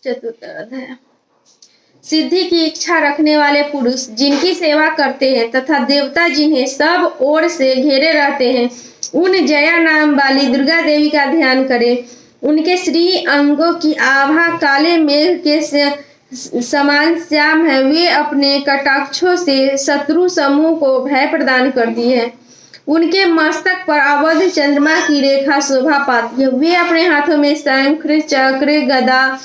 चतुर्थ अध्याय। सिद्धि की इच्छा रखने वाले पुरुष जिनकी सेवा करते हैं तथा देवता जिन्हें सब ओर से घेरे रहते हैं, उन जया नाम वाली दुर्गा देवी का ध्यान करें। उनके श्री अंगों की आभा काले मेघ के समान श्याम है। वे अपने कटाक्षों से शत्रु समूह को भय प्रदान करती है। उनके मस्तक पर अवध चंद्रमा की रेखा शोभा पाती है। वे अपने हाथों में शंख, चक्र, गदा,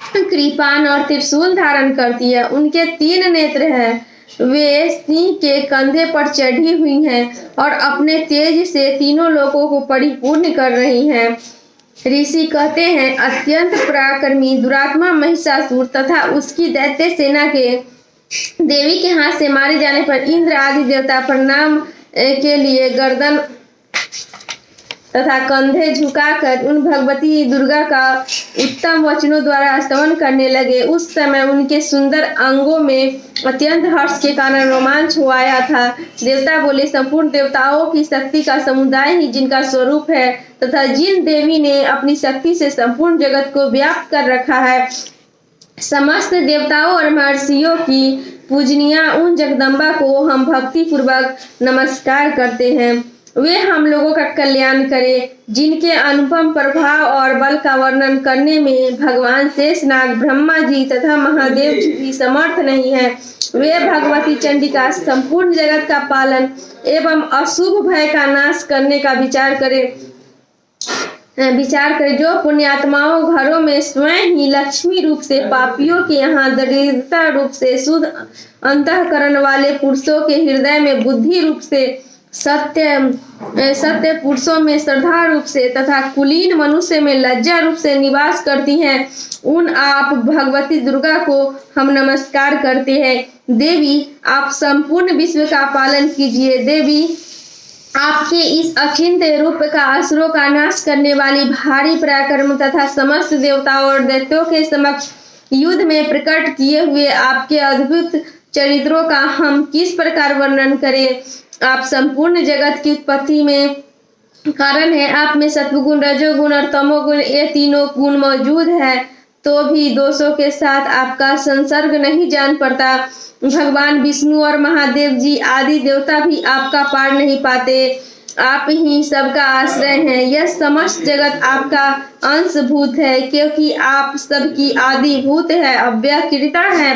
कृपान और त्रिशूल धारण करती है। उनके 3 नेत्र हैं। वे सिंह के कंधे पर चढ़ी हुई हैं और अपने तेज से तीनों लोकों को परिपूर्ण कर रही हैं। ऋषि कहते हैं, अत्यंत पराक्रमी दुरात्मा महिषासुर तथा उसकी दैत्य सेना के देवी के हाथ से मारे जाने पर इंद्र आदि देवता प्रणाम के लिए गर्दन तथा कंधे झुकाकर उन भगवती दुर्गा का उत्तम वचनों द्वारा स्तवन करने लगे। उस समय उनके सुंदर अंगों में अत्यंत हर्ष के कारण रोमांच हो आया था। देवता बोले, संपूर्ण देवताओं की शक्ति का समुदाय ही जिनका स्वरूप है तथा जिन देवी ने अपनी शक्ति से संपूर्ण जगत को व्याप्त कर रखा है, समस्त देवताओं और महर्षियों की पूजनिया उन जगदम्बा को हम भक्ति पूर्वक नमस्कार करते हैं। वे हम लोगों का कल्याण करें। जिनके अनुपम प्रभाव और बल का वर्णन करने में भगवान शेषनाग, ब्रह्मा जी तथा महादेव जी भी समर्थ नहीं है। वे भगवती चंडी का संपूर्ण जगत का पालन एवं अशुभ भय का नाश करने का विचार करें। जो पुण्यात्माओं घरों में स्वयं ही लक्ष्मी रूप से, पापियों के यहाँ दरिद्रता रूप से, शुद्ध अंतःकरण वाले पुरुषों के हृदय में बुद्धि रूप से, सत्य पुरुषों में श्रद्धा रूप से तथा कुलीन मनुष्य में लज्जा रूप से निवास करती हैं, उन आप भगवती दुर्गा को हम नमस्कार करते हैं। देवी, आप संपूर्ण विश्व का पालन कीजिए। देवी, आपके इस अचिंत्य रूप का असुरों का नाश करने वाली भारी पराक्रम तथा समस्त देवताओं और दैत्यों के समक्ष युद्ध में प्रकट किए हुए आपके अद्भुत चरित्रों का हम किस प्रकार वर्णन करें। आप संपूर्ण जगत की उत्पत्ति में कारण है। आप में सत्वगुण, रजोगुण और तमोगुण, ये तीनों गुण मौजूद है, तो भी दोषों के साथ आपका संसर्ग नहीं जान पड़ता। भगवान विष्णु और महादेव जी आदि देवता भी आपका पार नहीं पाते। आप ही सबका आश्रय हैं। यह समस्त जगत आपका अंशभूत है, क्योंकि आप सबकी आदि भूत है, अव्यक्ता है,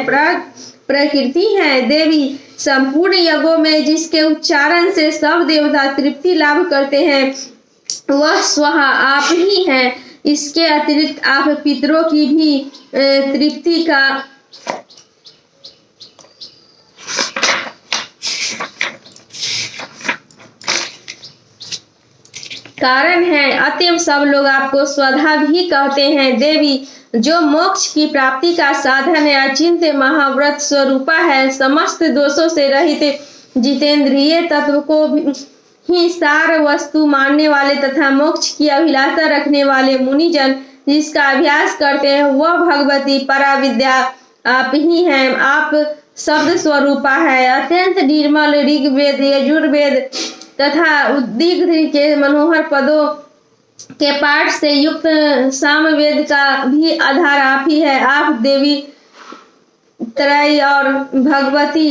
प्रकृति है। देवी, संपूर्ण यज्ञों में जिसके उच्चारण से सब देवता तृप्ति लाभ करते हैं, वह स्वः आप ही हैं। इसके अतिरिक्त आप पितरों की भी तृप्ति का कारण है। अतएव सब लोग आपको स्वधा भी कहते हैं। देवी, जो मोक्ष की प्राप्ति का साधन है, अचिंत्य महाव्रत स्वरूपा है, समस्त दोषों से रहित जितेंद्रिय तत्व को ही सार वस्तु मानने वाले तथा मोक्ष की अभिलाषा रखने वाले मुनिजन जिसका अभ्यास करते हैं, वह भगवती पराविद्या आप ही हैं। आप शब्द स्वरूपा है। अत्यंत निर्मल ऋग्वेद, यजुर्वेद तथा उद्दिग्ध के मनोहर पदों के पाठ से युक्त सामवेद का भी आधार आप ही है। आप देवी त्रय और भगवती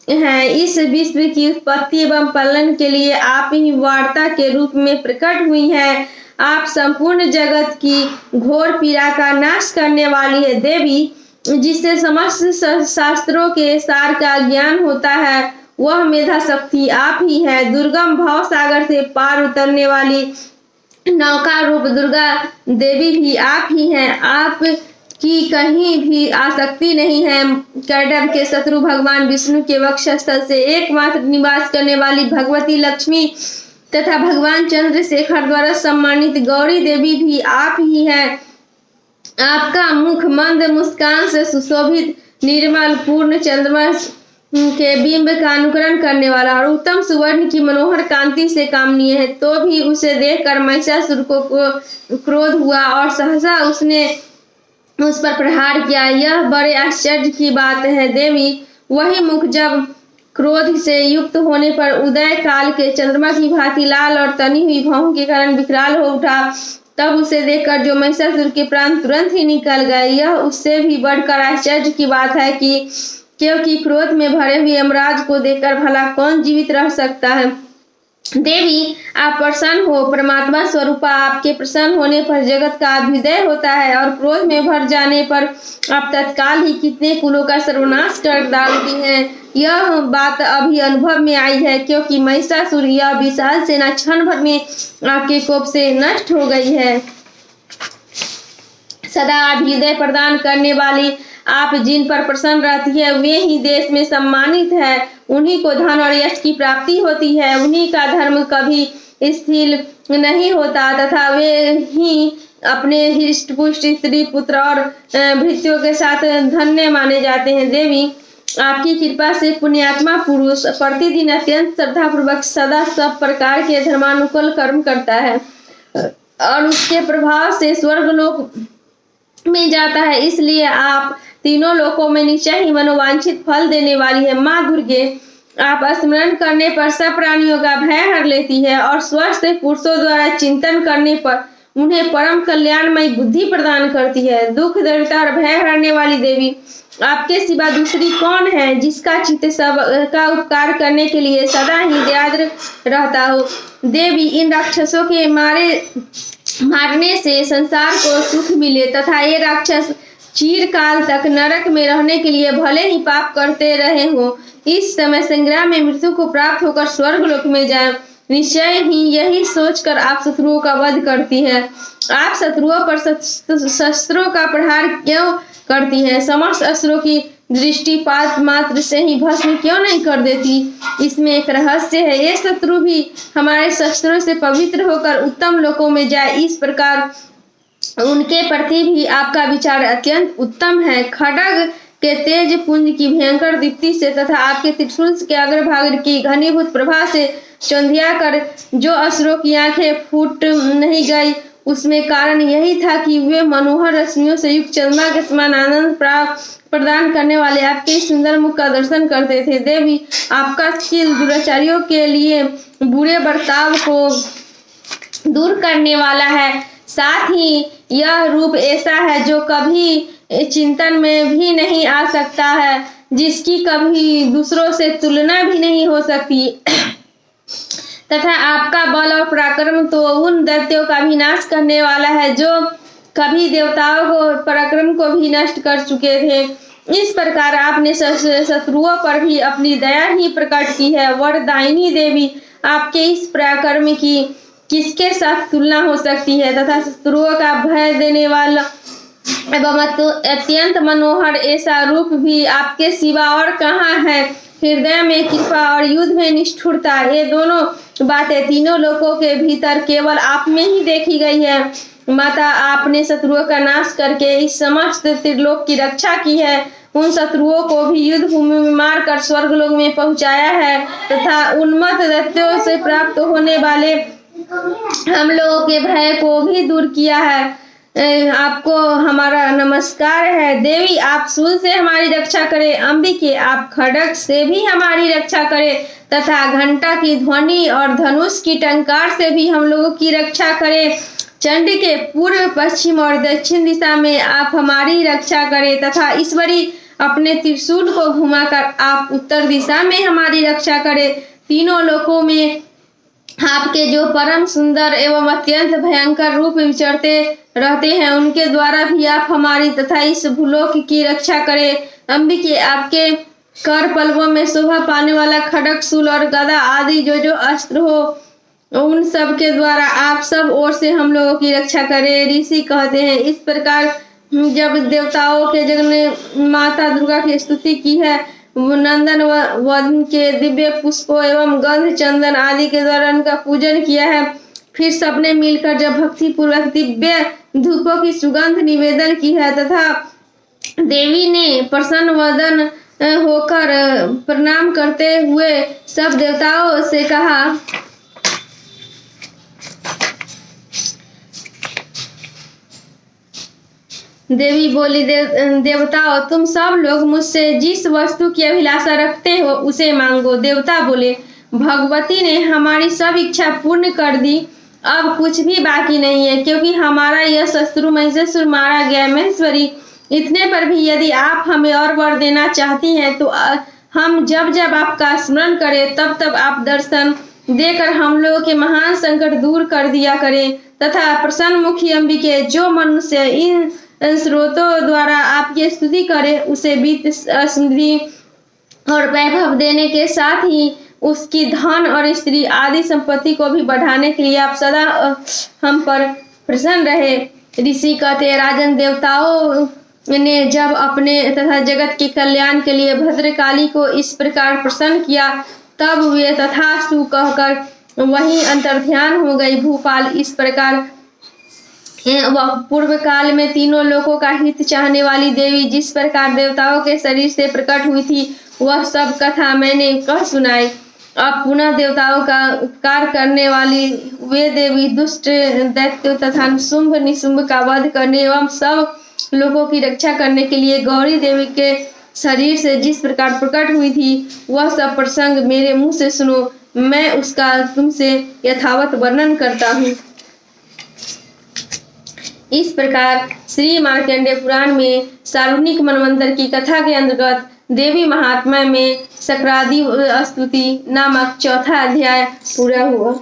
हैं। इस विश्व की उत्पत्ति एवं पालन के लिए आप ही वार्ता के रूप में प्रकट हुई हैं। आप संपूर्ण जगत की घोर पीड़ा का नाश करने वाली है। देवी, जिससे समस्त शास्त्रों के सार का ज्ञान होता है, वह मेधा शक्ति आप ही है। दुर्गम भव सागर से पार उतरने वाली नौका रूप दुर्गा देवी भी आप ही हैं। आप की कहीं भी आसक्ति नहीं है। कैडव के शत्रु भगवान विष्णु के वक्षस्थल से एकमात्र निवास करने वाली भगवती लक्ष्मी तथा भगवान चंद्रशेखर द्वारा सम्मानित गौरी देवी भी आप ही हैं। आपका मुख मंद मुस्कान से सुशोभित, निर्मल, पूर्ण चंद्रमा के बिंब का अनुकरण करने वाला और उत्तम सुवर्ण की मनोहर कांति से कामनीय है। तो भी उसे देखकर महिषासुर को क्रोध हुआ और सहसा उसने उस पर प्रहार किया। यह बड़े आश्चर्य की बात है। देवी, वही मुख जब क्रोध से युक्त होने पर उदय काल के चंद्रमा की भांति लाल और तनी हुई भौं के कारण विकराल हो उठा, तब उसे देखकर जो महिषासुर के प्राण तुरंत ही निकल गए। यह उससे भी बढ़कर आश्चर्य की बात है कि क्योंकि क्रोध में भरे हुए यमराज को देखकर भला कौन जीवित रह सकता है। देवी आप प्रसन्न हो। परमात्मा स्वरूपा आपके प्रसन्न होने पर जगत का अभ्युदय होता है और क्रोध में भर जाने पर आप तत्काल ही कितने कुलों का सर्वनाश कर डालती हैं। यह बात अभी अनुभव में आई है क्योंकि महिषासुर यह विशाल सेना क्षण भर में आपके कोप से नष्ट हो गई है। सदा अभ्युदय प्रदान करने वाली आप जिन पर प्रसन्न रहती है वे ही देश में सम्मानित है। उन्हीं को धन और यश की प्राप्ति होती है। उन्हीं का धर्म कभी स्थिर नहीं होता तथा वे ही अपने हृष्ट पुष्ट स्त्री पुत्र और भृत्यों के साथ धन्य माने जाते हैं। देवी आपकी कृपा से पुण्यात्मा पुरुष प्रतिदिन अत्यंत श्रद्धा पूर्वक सदा सब प्रकार के धर्मानुकूल कर्म करता है और उसके प्रभाव से स्वर्गलोक में जाता है। इसलिए आप तीनों लोकों में निश्चय ही मनोवांछित फल देने वाली है। माँ दुर्गे आप स्मरण करने पर सब प्राणियों का भय हर लेती है और स्वस्थ पुरुषों द्वारा चिंतन करने पर उन्हें परम कल्याणमयी बुद्धि प्रदान करती है। दुख दरिद्रता और भय हरने वाली देवी आपके सिवा दूसरी कौन है जिसका चित्त सब का उपकार करने के लिए सदा ही दयाद्र रहता हो। देवी इन राक्षसों के मारने से संसार को सुख मिले तथा ये राक्षस चिरकाल तक नरक में रहने के लिए भले ही पाप करते रहे हो, इस समय संग्राम में मृत्यु को प्राप्त होकर स्वर्गलोक में जाएं। निश्चय ही यही सोचकर आप शत्रुओं का वध करती है। आप शत्रुओं पर शस्त्रों का प्रहार क्यों करती है? समस्त अस्त्रों की दृष्टिपात मात्र से ही भस्म क्यों नहीं कर देती? इसमें एक रहस्य है। ये शत्रु भी हमारे शस्त्रों से पवित्र होकर उत्तम लोकों में जाए, इस प्रकार उनके प्रति भी आपका विचार अत्यंत उत्तम है। खड्ग के तेज पुंज की भयंकर दीप्ति से तथा आपके त्रिशूल के अग्रभाग की घनीभूत प्रभा से चौंधिया कर जो असुरों की आंखें फूट नहीं गई, उसमें कारण यही था कि वे मनोहर रश्मियों से युक्त चंद्रमा के समान आनंद प्रदान करने वाले आपके सुंदर मुख का दर्शन करते थे। देवी आपका शील दुराचारियों के लिए बुरे बर्ताव को दूर करने वाला है। साथ ही यह रूप ऐसा है जो कभी चिंतन में भी नहीं आ सकता है, जिसकी कभी दूसरों से तुलना भी नहीं हो सकती तथा आपका बल और पराक्रम तो उन दैत्यों का भी नाश करने वाला है जो कभी देवताओं को पराक्रम को भी नष्ट कर चुके थे। इस प्रकार आपने शत्रुओं पर भी अपनी दया ही प्रकट की है। वरदायिनी देवी आपके इस पराक्रम की किसके साथ तुलना हो सकती है तथा शत्रुओं का भय देने वाला एवं अत्यंत मनोहर ऐसा रूप भी आपके सिवा और कहाँ है? हृदय में कृपा और युद्ध में निष्ठुरता, ये दोनों बातें तीनों लोकों के भीतर केवल आप में ही देखी गई है। माता आपने शत्रुओं का नाश करके इस समस्त त्रिलोक की रक्षा की है। उन शत्रुओं को भी युद्ध भूमि में मारकर स्वर्गलोक में पहुंचाया है तथा उन्मत्त दैत्यों से प्राप्त होने वाले हम लोगों के भय को भी दूर किया है। आपको हमारा नमस्कार है। देवी आप शूल से हमारी रक्षा करें। अंबिके आप खड्ग से भी हमारी रक्षा करें तथा घंटा की ध्वनि और धनुष की टंकार से भी हम लोगों की रक्षा करें। चंड के पूर्व पश्चिम और दक्षिण दिशा में आप हमारी रक्षा करें तथा ईश्वरी अपने त्रिशूल को घुमाकर आप उत्तर दिशा में हमारी रक्षा करें। तीनों लोकों में आपके जो परम सुंदर एवं अत्यंत भयंकर रूप विचरते रहते हैं उनके द्वारा भी आप हमारी तथा इस भूलोक की रक्षा करें। अंबिके आपके कर पल्लवों में शोभा पाने वाला खड्ग शूल और गदा आदि जो अस्त्र हो उन सब के द्वारा आप सब ओर से हम लोगों की रक्षा करें। ऋषि कहते हैं इस प्रकार जब देवताओं के जग ने माता दुर्गा की स्तुति की है, नंदन वन के दिव्य पुष्पों एवं गंध चंदन आदि के द्वारा उनका पूजन किया है, फिर सबने मिलकर जब भक्ति पूर्वक दिव्य धूपों की सुगंध निवेदन की है तथा देवी ने प्रसन्न वदन होकर प्रणाम करते हुए सब देवताओं से कहा, देवी बोली देवताओं तुम सब लोग मुझसे जिस वस्तु की अभिलाषा रखते हो उसे मांगो। देवता बोले भगवती ने हमारी सब इच्छा पूर्ण कर दी। अब कुछ भी बाकी नहीं है, क्योंकि हमारा यह शत्रु महिषासुर मारा गया। महेश्वरी, इतने पर भी यदि आप हमें और वर देना चाहती हैं तो हम जब जब आपका स्मरण करें तब तब आप दर्शन देकर हम लोगों के महान संकट दूर कर दिया करें, तथा प्रसन्न मुखी अंबिके, जो मनुष्य इन स्रोतों द्वारा आपकी स्तुति करे उसे वित्त, समृद्धि और वैभव देने के साथ ही उसकी धन और स्त्री आदि संपत्ति को भी बढ़ाने के लिए आप सदा हम पर प्रसन्न रहे। ऋषि कहते हैं, राजन, देवताओं ने जब अपने तथा जगत के कल्याण के लिए भद्रकाली को इस प्रकार प्रसन्न किया, तब वे तथास्तु कहकर वहीं अंतर्ध्यान हो गई। भूपाल, इस प्रकार वह पूर्व काल में तीनों लोकों का हित चाहने वाली देवी जिस प्रकार देवताओं के शरीर से प्रकट हुई थी, वह सब कथा मैंने कह सुनाई। अब पुनः देवताओं का उपकार करने वाली वे देवी दुष्ट दैत्यों तथा शुंभ निशुंभ का वध करने एवं सब लोगों की रक्षा करने के लिए गौरी देवी के शरीर से जिस प्रकार प्रकट हुई थी, वह सब प्रसंग मेरे मुंह से सुनो। मैं उसका तुमसे यथावत वर्णन करता हूँ। इस प्रकार श्री मार्कंडेय पुराण में सार्वजनिक मनवंतर की कथा के अंतर्गत देवी महात्म्य में सक्रादि स्तुति नामक चौथा अध्याय पूरा हुआ।